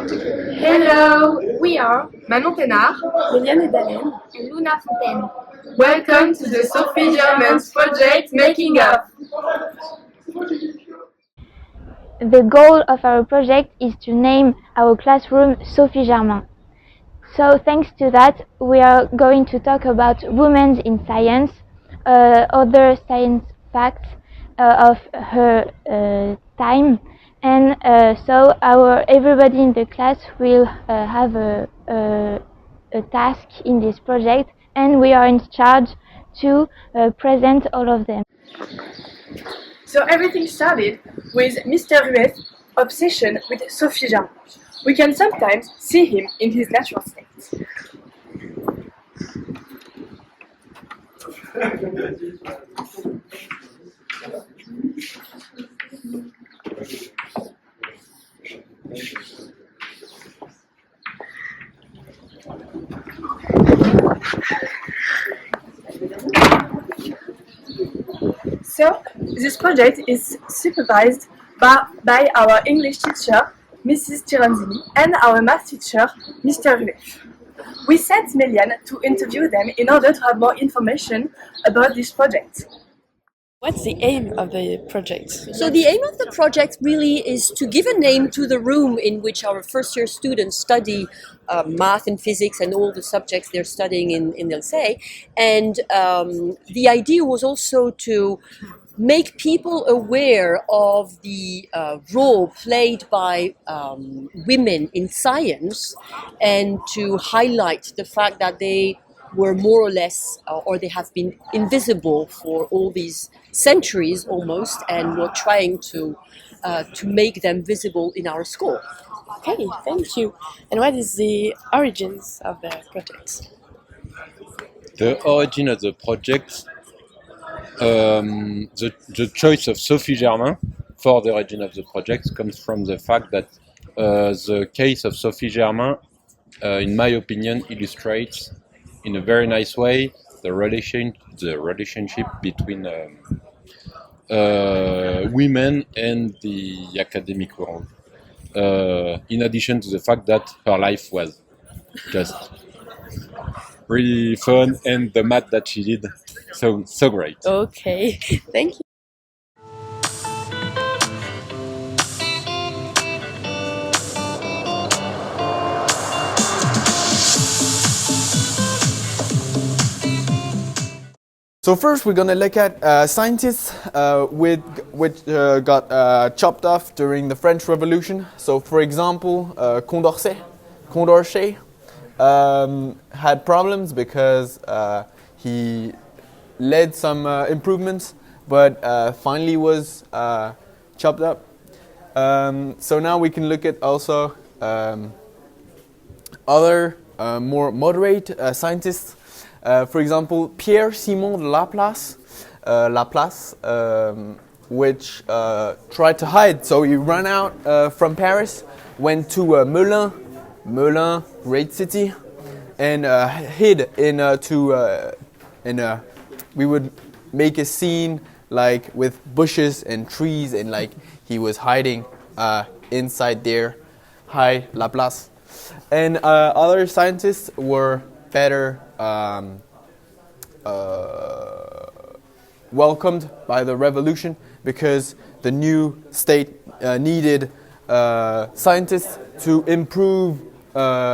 Hello, we are Manon Thénard, Liliane et Dalen, and Luna Fontaine. welcome to the Sophi Germain's project Making Up. The goal of our project is to name our classroom Sophi Germain. So thanks to that, we are going to talk about women in science, other science facts of her time, and so everybody in the class will have a task in this project, and we are in charge to present all of them. So everything started with Mr. Rueff's obsession with Sophi Germain. We can sometimes see him in his natural state. So, this project is supervised by our English teacher, Mrs. Tiranzini, and our math teacher, Mr. Rueff. We sent Melian to interview them in order to have more information about this project. What's the aim of the project? So the aim of the project really is to give a name to the room in which our first year students study math and physics and all the subjects they're studying in the lycée. And the idea was also to make people aware of the role played by women in science, and to highlight the fact that they were more or less, or they have been invisible for all these centuries almost, and we're trying to make them visible in our school. Okay, thank you. And what is the origins of the project? The origin of the project, the choice of Sophi Germain for the origin of the project comes from the fact that the case of Sophi Germain, in my opinion, illustrates in a very nice way the relationship between women and the academic world. In addition to the fact that her life was just really fun, and the math that she did so great. Okay, thank you. So first we're going to look at scientists which got chopped off during the French Revolution. So for example, Condorcet had problems because he led some improvements, but finally was chopped up. So now we can look at also other more moderate scientists. For example, Pierre-Simon de Laplace, which tried to hide. So he ran out from Paris, went to Melun, great city, and hid we would make a scene like with bushes and trees, and like he was hiding inside there. Hi, Laplace. And other scientists were better welcomed by the revolution, because the new state needed scientists to improve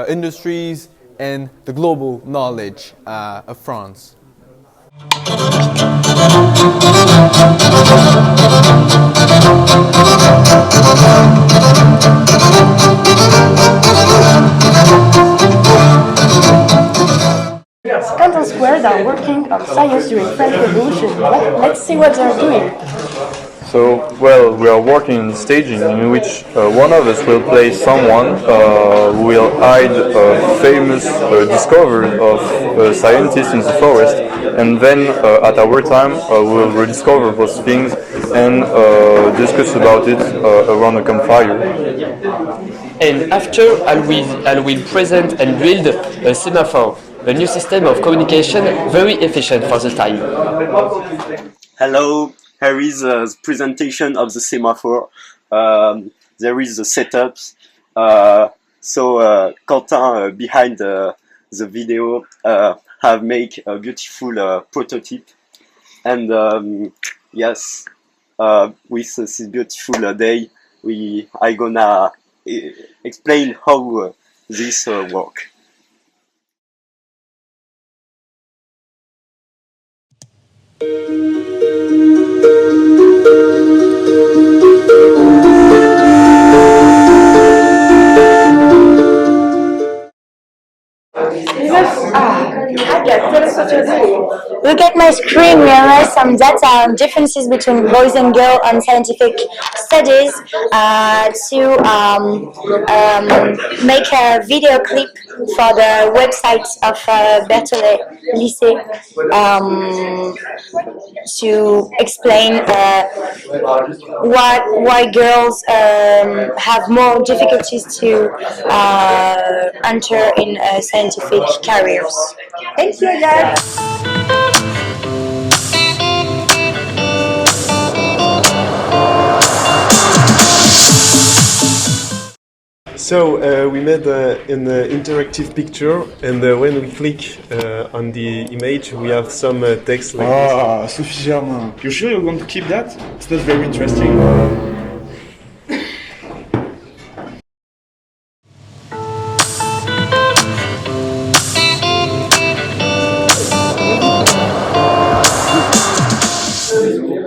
industries and the global knowledge of France. Canton Squares are working on science during French Revolution. Let's see what they're doing. So, well, we are working in staging in which one of us will play someone who will hide famous discoveries of scientists in the forest, and then at our time we will rediscover those things and discuss about it around a campfire. And after I will present and build a semaphore, a new system of communication very efficient for the time. Hello. Here is the presentation of the semaphore. There is the setups. So Quentin behind the video have made a beautiful prototype, and yes, with this beautiful day, I gonna explain how this work. Look at my screen, we analyze some data on differences between boys and girls on scientific studies to make a video clip for the website of Berthollet Lycée to explain why girls have more difficulties to enter in scientific careers. Thank you, guys. So we made an interactive picture, and when we click on the image, we have some text like this. Sophi Germain. You sure you're going to keep that? It's not very interesting.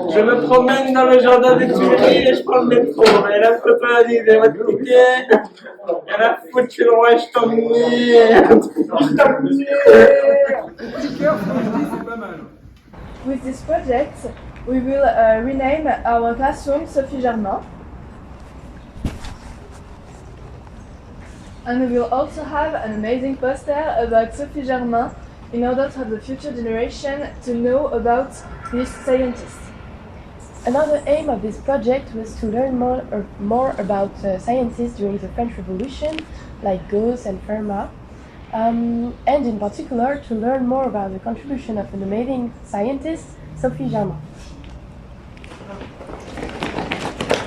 Je me promène dans le jardin des Tuileries et je prends le métro. Et la photo a dit, j'ai votre ticket. Et la foutu le roi, je t'emmerde. With this project, we will rename our classroom Sophi Germain. And we will also have an amazing poster about Sophi Germain in order to have the future generation to know about this scientist. Another aim of this project was to learn more about scientists during the French Revolution, like Gauss and Fermat, and in particular to learn more about the contribution of an amazing scientist, Sophi Germain.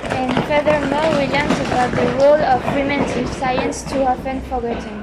And furthermore, we learned about the role of women in science, too often forgotten.